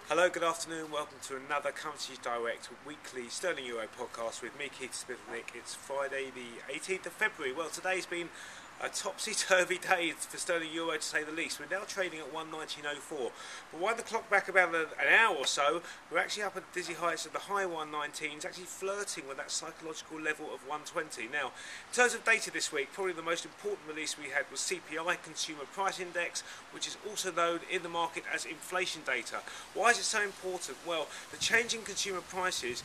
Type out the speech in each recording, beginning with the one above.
Hello, good afternoon, welcome to another Currencies Direct weekly Sterling Euro podcast with me, Keith Smith-Nick. It's Friday the 18th of February. Well, today's been a topsy-turvy day for Sterling Euro to say the least. We're now trading at 119.04, but wind the clock back about an hour or so, we're actually up at dizzy heights of the high 119s, actually flirting with that psychological level of 120. Now, in terms of data this week, probably the most important release we had was CPI, Consumer Price Index, which is also known in the market as inflation data. Why is it so important? Well, the change in consumer prices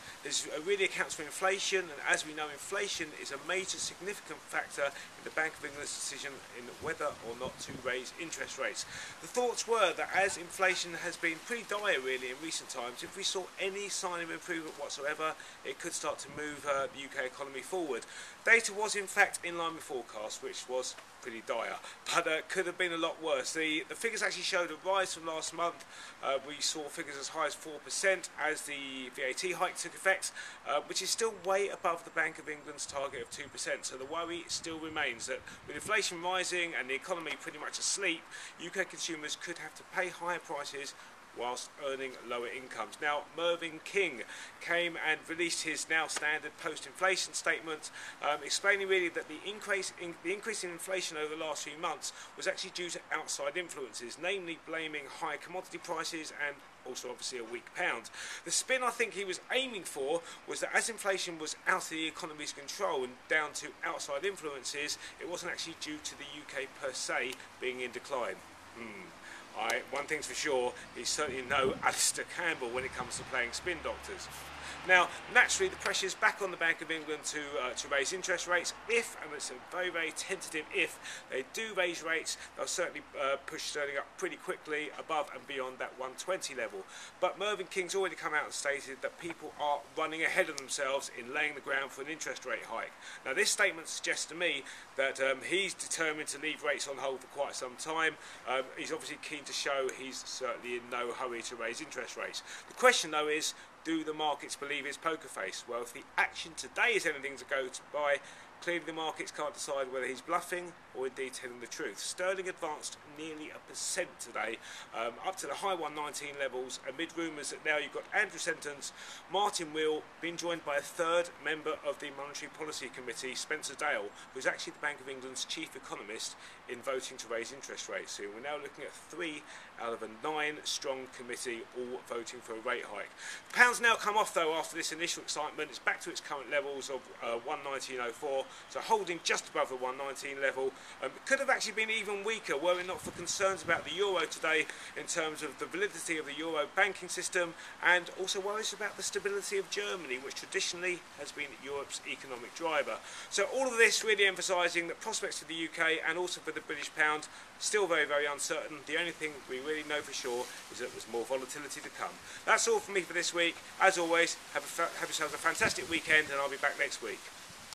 really accounts for inflation, and as we know, inflation is a major significant factor in the Bank of England's decision in whether or not to raise interest rates. The thoughts were that as inflation has been pretty dire really in recent times, if we saw any sign of improvement whatsoever, it could start to move the UK economy forward. Data was in fact in line with forecast, which was pretty dire, but could have been a lot worse. The figures actually showed a rise from last month. We saw figures as high as 4% as the VAT hike took effect, which is still way above the Bank of England's target of 2%. So the worry still remains that with inflation rising and the economy pretty much asleep, UK consumers could have to pay higher prices whilst earning lower incomes. Now, Mervyn King came and released his now standard post-inflation statement, explaining really that the increase in inflation over the last few months was actually due to outside influences, namely blaming high commodity prices and also obviously a weak pound. The spin I think he was aiming for was that as inflation was out of the economy's control and down to outside influences, it wasn't actually due to the UK per se being in decline. One thing's for sure, he's certainly no Alistair Campbell when it comes to playing spin doctors. Now, naturally, the pressure's back on the Bank of England to raise interest rates. If, and it's a very, very tentative if, they do raise rates, they'll certainly push sterling up pretty quickly above and beyond that 120 level. But Mervyn King's already come out and stated that people are running ahead of themselves in laying the ground for an interest rate hike. Now, this statement suggests to me that he's determined to leave rates on hold for quite some time. He's obviously keen to show he's certainly in no hurry to raise interest rates. The question, though, is, do the markets believe his poker face? Well, if the action today is anything to go by, clearly the markets can't decide whether he's bluffing or indeed telling the truth. Sterling advanced nearly 1% today, up to the high 119 levels, amid rumours that now you've got Andrew Sentence, Martin Wheel, being joined by a third member of the Monetary Policy Committee, Spencer Dale, who's actually the Bank of England's chief economist, in voting to raise interest rates. So we're now looking at 3 out of a 9-strong committee all voting for a rate hike. The pound's now come off though after this initial excitement. It's back to its current levels of 119.04, so holding just above the 119 level. It could have actually been even weaker were it not for concerns about the euro today in terms of the validity of the euro banking system, and also worries about the stability of Germany, which traditionally has been Europe's economic driver. So all of this really emphasising that prospects for the UK and also for the British pound still very, very uncertain. The only thing we really know for sure is that there's more volatility to come. That's all from me for this week. As always, have yourselves a fantastic weekend, and I'll be back next week.